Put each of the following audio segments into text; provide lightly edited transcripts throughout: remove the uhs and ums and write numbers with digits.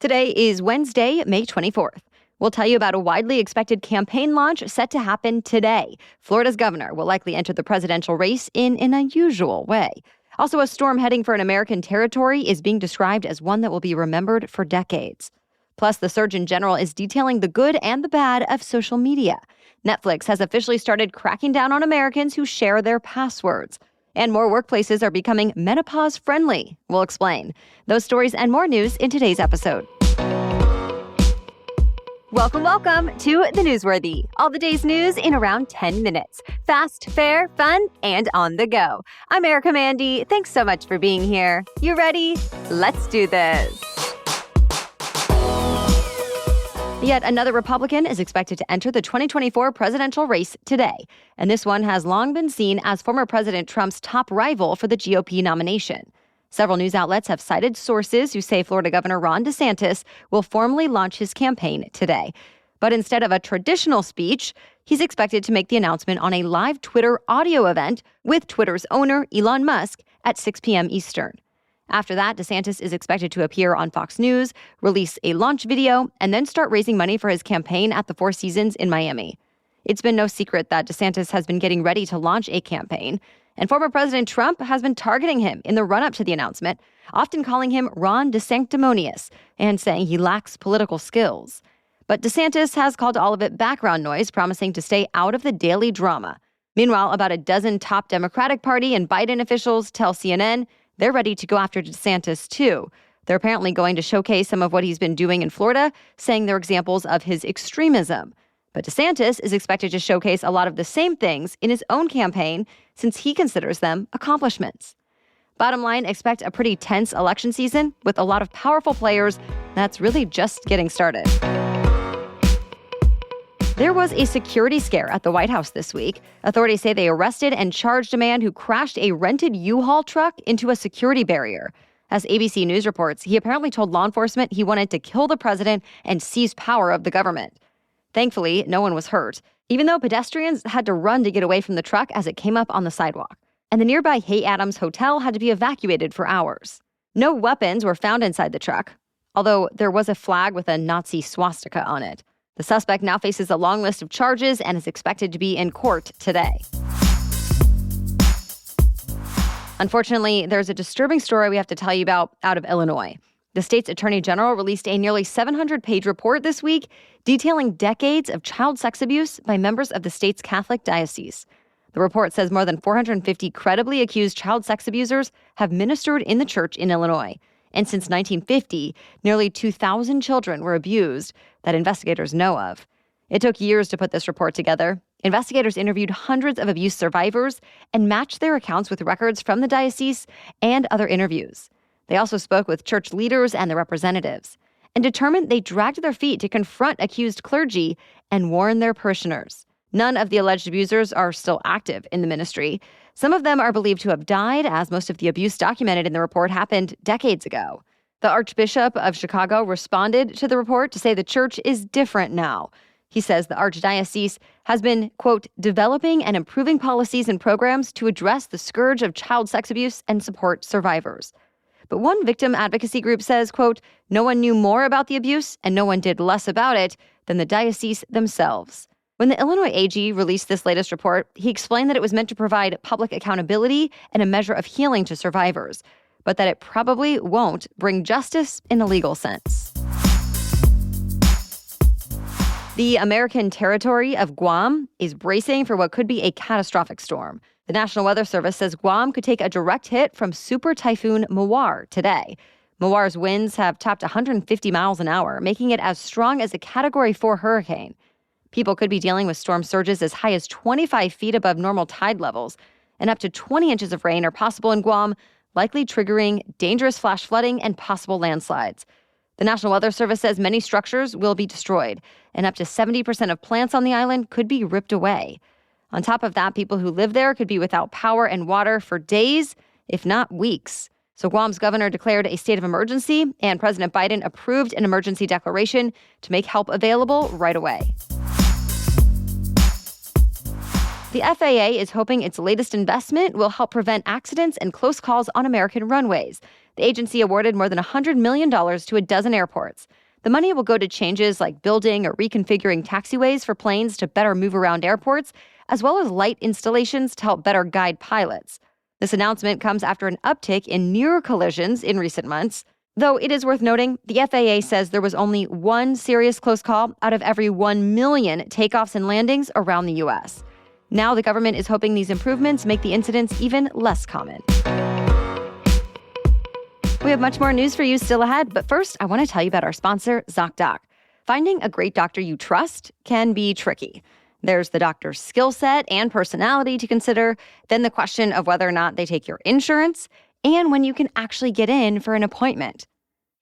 Today is Wednesday, May 24th. We'll tell you about a widely expected campaign launch set to happen today. Florida's governor will likely enter the presidential race in an unusual way. Also, a storm heading for an American territory is being described as one that will be remembered for decades. Plus, the Surgeon General is detailing the good and the bad of social media. Netflix has officially started cracking down on Americans who share their passwords. And more workplaces are becoming menopause-friendly. We'll explain those stories and more news in today's episode. Welcome to The Newsworthy. All the day's news in around 10 minutes. Fast, fair, fun, and on the go. I'm Erica Mandy. Thanks so much for being here. You ready? Let's do this. Yet another Republican is expected to enter the 2024 presidential race today. And this one has long been seen as former President Trump's top rival for the GOP nomination. Several news outlets have cited sources who say Florida Governor Ron DeSantis will formally launch his campaign today. But instead of a traditional speech, he's expected to make the announcement on a live Twitter audio event with Twitter's owner, Elon Musk, at 6 p.m. Eastern. After that, DeSantis is expected to appear on Fox News, release a launch video, and then start raising money for his campaign at the Four Seasons in Miami. It's been no secret that DeSantis has been getting ready to launch a campaign, and former President Trump has been targeting him in the run-up to the announcement, often calling him Ron DeSanctimonious and saying he lacks political skills. But DeSantis has called all of it background noise, promising to stay out of the daily drama. Meanwhile, about a dozen top Democratic Party and Biden officials tell CNN they're ready to go after DeSantis, too. They're apparently going to showcase some of what he's been doing in Florida, saying they're examples of his extremism. But DeSantis is expected to showcase a lot of the same things in his own campaign, since he considers them accomplishments. Bottom line, expect a pretty tense election season with a lot of powerful players that's really just getting started. There was a security scare at the White House this week. Authorities say they arrested and charged a man who crashed a rented U-Haul truck into a security barrier. As ABC News reports, he apparently told law enforcement he wanted to kill the president and seize power of the government. Thankfully, no one was hurt, even though pedestrians had to run to get away from the truck as it came up on the sidewalk. And the nearby Hay Adams Hotel had to be evacuated for hours. No weapons were found inside the truck, although there was a flag with a Nazi swastika on it. The suspect now faces a long list of charges and is expected to be in court today. Unfortunately, there's a disturbing story we have to tell you about out of Illinois. The state's attorney general released a nearly 700-page report this week detailing decades of child sex abuse by members of the state's Catholic diocese. The report says more than 450 credibly accused child sex abusers have ministered in the church in Illinois. And since 1950, nearly 2,000 children were abused that investigators know of. It took years to put this report together. Investigators interviewed hundreds of abuse survivors and matched their accounts with records from the diocese and other interviews. They also spoke with church leaders and their representatives and determined they dragged their feet to confront accused clergy and warn their parishioners. None of the alleged abusers are still active in the ministry. Some of them are believed to have died, as most of the abuse documented in the report happened decades ago. The Archbishop of Chicago responded to the report to say the church is different now. He says the Archdiocese has been, quote, developing and improving policies and programs to address the scourge of child sex abuse and support survivors. But one victim advocacy group says, quote, no one knew more about the abuse and no one did less about it than the diocese themselves. When the Illinois AG released this latest report, he explained that it was meant to provide public accountability and a measure of healing to survivors, but that it probably won't bring justice in a legal sense. The American territory of Guam is bracing for what could be a catastrophic storm. The National Weather Service says Guam could take a direct hit from Super Typhoon Mawar today. Mawar's winds have topped 150 miles an hour, making it as strong as a Category 4 hurricane. People could be dealing with storm surges as high as 25 feet above normal tide levels, and up to 20 inches of rain are possible in Guam, likely triggering dangerous flash flooding and possible landslides. The National Weather Service says many structures will be destroyed, and up to 70% of plants on the island could be ripped away. On top of that, people who live there could be without power and water for days, if not weeks. So Guam's governor declared a state of emergency, and President Biden approved an emergency declaration to make help available right away. The FAA is hoping its latest investment will help prevent accidents and close calls on American runways. The agency awarded more than $100 million to a dozen airports. The money will go to changes like building or reconfiguring taxiways for planes to better move around airports, as well as light installations to help better guide pilots. This announcement comes after an uptick in near collisions in recent months. Though it is worth noting, the FAA says there was only one serious close call out of every 1 million takeoffs and landings around the U.S. Now the government is hoping these improvements make the incidents even less common. We have much more news for you still ahead, but first, I want to tell you about our sponsor, ZocDoc. Finding a great doctor you trust can be tricky. There's the doctor's skill set and personality to consider, then the question of whether or not they take your insurance, and when you can actually get in for an appointment.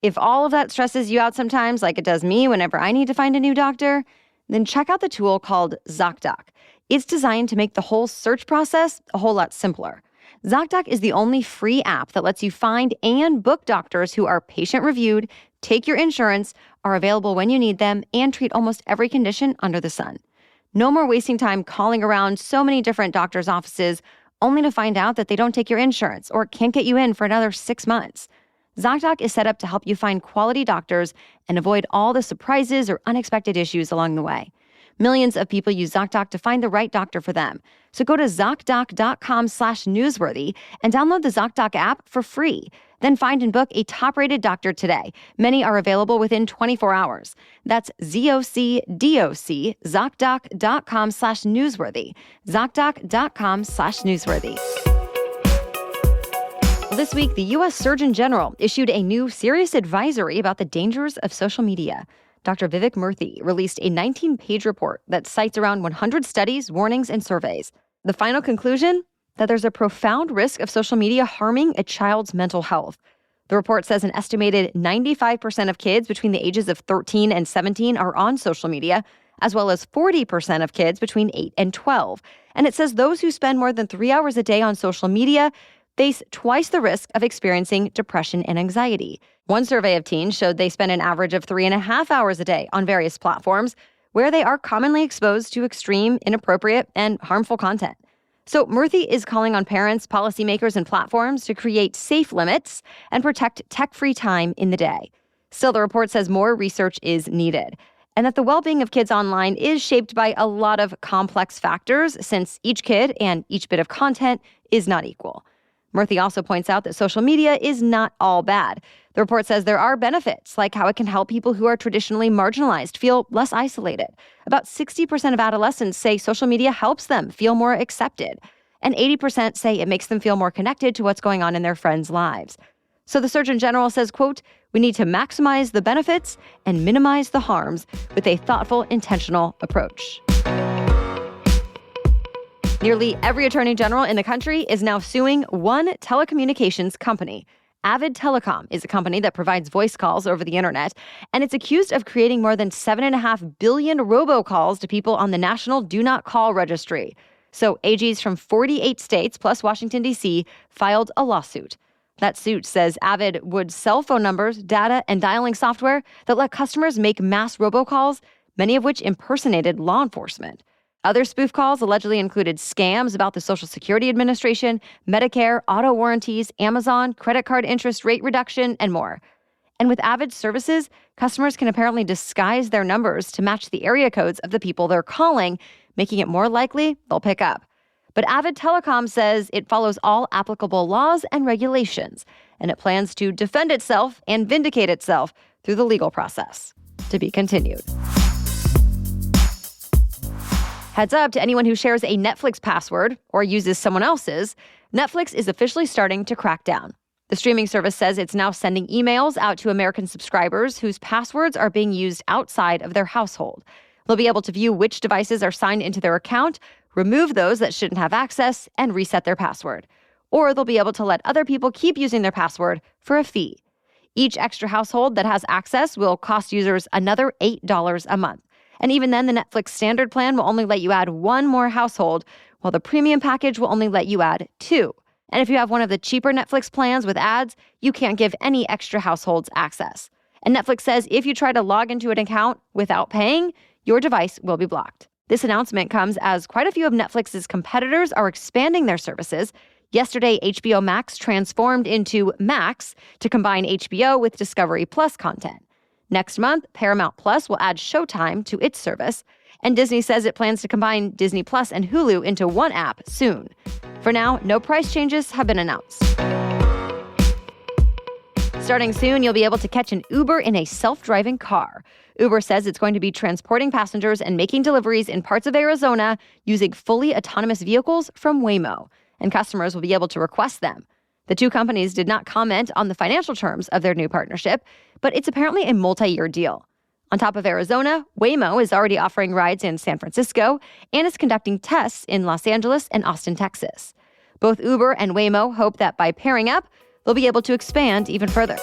If all of that stresses you out sometimes, like it does me whenever I need to find a new doctor, then check out the tool called ZocDoc. It's designed to make the whole search process a whole lot simpler. ZocDoc is the only free app that lets you find and book doctors who are patient-reviewed, take your insurance, are available when you need them, and treat almost every condition under the sun. No more wasting time calling around so many different doctors' offices only to find out that they don't take your insurance or can't get you in for another 6 months. ZocDoc is set up to help you find quality doctors and avoid all the surprises or unexpected issues along the way. Millions of people use ZocDoc to find the right doctor for them. So go to ZocDoc.com/newsworthy and download the ZocDoc app for free. Then find and book a top-rated doctor today. Many are available within 24 hours. That's ZocDoc, ZocDoc.com/newsworthy. ZocDoc.com/newsworthy. This week, the U.S. Surgeon General issued a new serious advisory about the dangers of social media. Dr. Vivek Murthy released a 19-page report that cites around 100 studies, warnings, and surveys. The final conclusion? That there's a profound risk of social media harming a child's mental health. The report says an estimated 95% of kids between the ages of 13 and 17 are on social media, as well as 40% of kids between 8 and 12. And it says those who spend more than 3 hours a day on social media face twice the risk of experiencing depression and anxiety. One survey of teens showed they spend an average of 3.5 hours a day on various platforms where they are commonly exposed to extreme, inappropriate, and harmful content. So Murthy is calling on parents, policymakers, and platforms to create safe limits and protect tech-free time in the day. Still, the report says more research is needed, and that the well-being of kids online is shaped by a lot of complex factors, since each kid and each bit of content is not equal. Murthy also points out that social media is not all bad. The report says there are benefits, like how it can help people who are traditionally marginalized feel less isolated. About 60% of adolescents say social media helps them feel more accepted, and 80% say it makes them feel more connected to what's going on in their friends' lives. So the Surgeon General says, quote, "We need to maximize the benefits and minimize the harms with a thoughtful, intentional approach." Nearly every attorney general in the country is now suing one telecommunications company. Avid Telecom is a company that provides voice calls over the internet, and it's accused of creating more than 7.5 billion robocalls to people on the National Do Not Call Registry. So AGs from 48 states plus Washington, D.C. filed a lawsuit. That suit says Avid would sell phone numbers, data, and dialing software that let customers make mass robocalls, many of which impersonated law enforcement. Other spoof calls allegedly included scams about the Social Security Administration, Medicare, auto warranties, Amazon, credit card interest rate reduction, and more. And with Avid's services, customers can apparently disguise their numbers to match the area codes of the people they're calling, making it more likely they'll pick up. But Avid Telecom says it follows all applicable laws and regulations, and it plans to defend itself and vindicate itself through the legal process. To be continued. Heads up to anyone who shares a Netflix password or uses someone else's, Netflix is officially starting to crack down. The streaming service says it's now sending emails out to American subscribers whose passwords are being used outside of their household. They'll be able to view which devices are signed into their account, remove those that shouldn't have access, and reset their password. Or they'll be able to let other people keep using their password for a fee. Each extra household that has access will cost users another $8 a month. And even then, the Netflix standard plan will only let you add one more household, while the premium package will only let you add 2. And if you have one of the cheaper Netflix plans with ads, you can't give any extra households access. And Netflix says if you try to log into an account without paying, your device will be blocked. This announcement comes as quite a few of Netflix's competitors are expanding their services. Yesterday, HBO Max transformed into Max to combine HBO with Discovery Plus content. Next month, Paramount Plus will add Showtime to its service, and Disney says it plans to combine Disney Plus and Hulu into one app soon. For now, no price changes have been announced. Starting soon, you'll be able to catch an Uber in a self-driving car. Uber says it's going to be transporting passengers and making deliveries in parts of Arizona using fully autonomous vehicles from Waymo, and customers will be able to request them. The two companies did not comment on the financial terms of their new partnership, but it's apparently a multi-year deal. On top of Arizona, Waymo is already offering rides in San Francisco and is conducting tests in Los Angeles and Austin, Texas. Both Uber and Waymo hope that by pairing up, they'll be able to expand even further.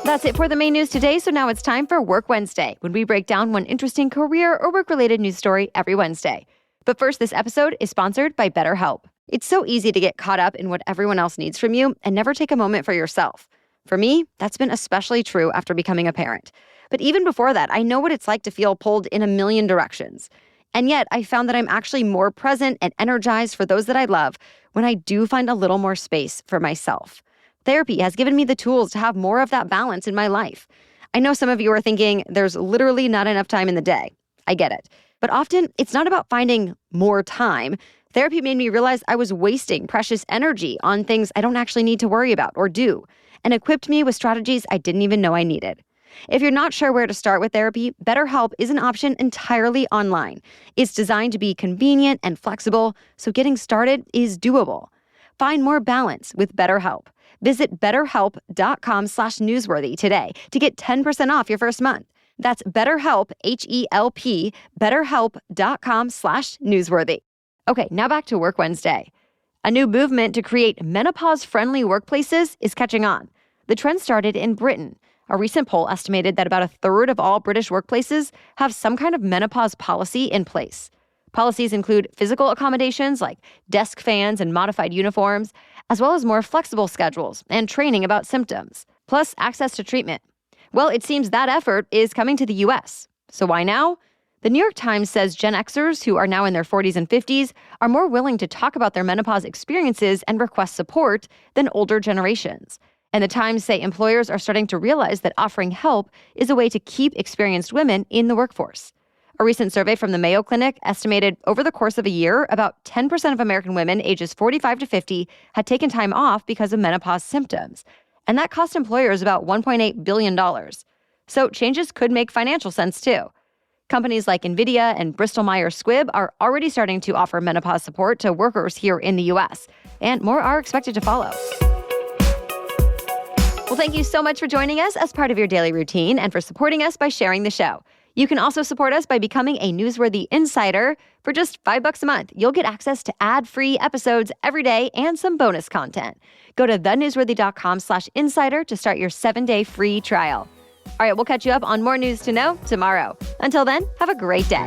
That's it for the main news today, so now it's time for Work Wednesday, when we break down one interesting career or work-related news story every Wednesday. But first, this episode is sponsored by BetterHelp. It's so easy to get caught up in what everyone else needs from you and never take a moment for yourself. For me, that's been especially true after becoming a parent. But even before that, I know what it's like to feel pulled in a million directions. And yet, I found that I'm actually more present and energized for those that I love when I do find a little more space for myself. Therapy has given me the tools to have more of that balance in my life. I know some of you are thinking there's literally not enough time in the day. I get it. But often, it's not about finding more time. Therapy made me realize I was wasting precious energy on things I don't actually need to worry about or do, and equipped me with strategies I didn't even know I needed. If you're not sure where to start with therapy, BetterHelp is an option entirely online. It's designed to be convenient and flexible, so getting started is doable. Find more balance with BetterHelp. Visit betterhelp.com/newsworthy today to get 10% off your first month. That's BetterHelp, H-E-L-P, betterhelp.com/newsworthy. Okay, now back to Work Wednesday. A new movement to create menopause-friendly workplaces is catching on. The trend started in Britain. A recent poll estimated that about a third of all British workplaces have some kind of menopause policy in place. Policies include physical accommodations like desk fans and modified uniforms, as well as more flexible schedules and training about symptoms, plus access to treatment. Well, it seems that effort is coming to the U.S. So why now? The New York Times says Gen Xers, who are now in their 40s and 50s, are more willing to talk about their menopause experiences and request support than older generations. And the Times say employers are starting to realize that offering help is a way to keep experienced women in the workforce. A recent survey from the Mayo Clinic estimated over the course of a year, about 10% of American women ages 45 to 50 had taken time off because of menopause symptoms. And that cost employers about $1.8 billion. So changes could make financial sense too. Companies like NVIDIA and Bristol-Myers Squibb are already starting to offer menopause support to workers here in the U.S., and more are expected to follow. Well, thank you so much for joining us as part of your daily routine and for supporting us by sharing the show. You can also support us by becoming a Newsworthy Insider. For just $5 a month, you'll get access to ad-free episodes every day and some bonus content. Go to thenewsworthy.com/insider to start your 7-day free trial. All right, we'll catch you up on more news to know tomorrow. Until then, have a great day.